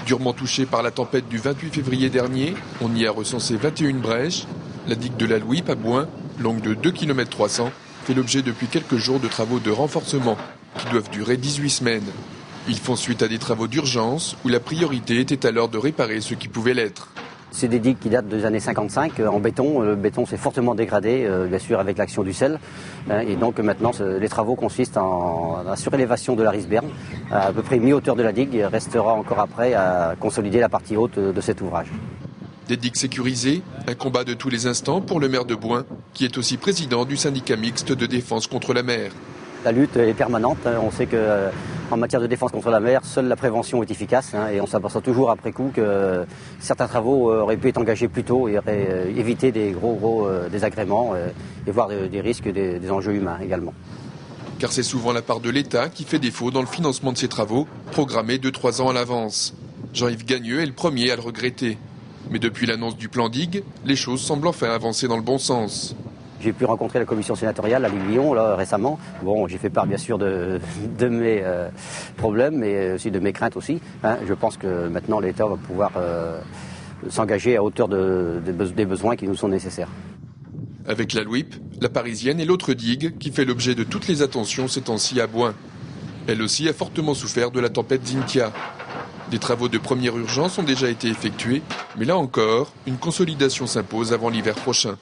Durement touchée par la tempête du 28 février dernier, on y a recensé 21 brèches. La digue de la Louipe à Bouin, longue de 2,3 km, fait l'objet depuis quelques jours de travaux de renforcement qui doivent durer 18 semaines. Ils font suite à des travaux d'urgence où la priorité était alors de réparer ce qui pouvait l'être. C'est des digues qui datent des années 55 en béton. Le béton s'est fortement dégradé, bien sûr, avec l'action du sel. Et donc maintenant, les travaux consistent en la surélévation de la Risberne, à peu près mi-hauteur de la digue. Il restera encore après à consolider la partie haute de cet ouvrage. Des digues sécurisées, un combat de tous les instants pour le maire de Bouin, qui est aussi président du syndicat mixte de défense contre la mer. La lutte est permanente. On sait qu'en matière de défense contre la mer, seule la prévention est efficace. Et on s'aperçoit toujours après coup que certains travaux auraient pu être engagés plus tôt et auraient évité des gros désagréments et voire des risques, des enjeux humains également. Car c'est souvent la part de l'État qui fait défaut dans le financement de ces travaux, programmés 2-3 ans à l'avance. Jean-Yves Gagneux est le premier à le regretter. Mais depuis l'annonce du plan digue, les choses semblent enfin avancer dans le bon sens. J'ai pu rencontrer la commission sénatoriale à Lyon récemment. Bon, j'ai fait part bien sûr de mes problèmes, mais aussi de mes craintes aussi. Je pense que maintenant l'État va pouvoir s'engager à hauteur des besoins qui nous sont nécessaires. Avec la Louipe, la Parisienne est l'autre digue qui fait l'objet de toutes les attentions ces temps-ci à Bouin. Elle aussi a fortement souffert de la tempête Xynthia. Des travaux de première urgence ont déjà été effectués, mais là encore, une consolidation s'impose avant l'hiver prochain.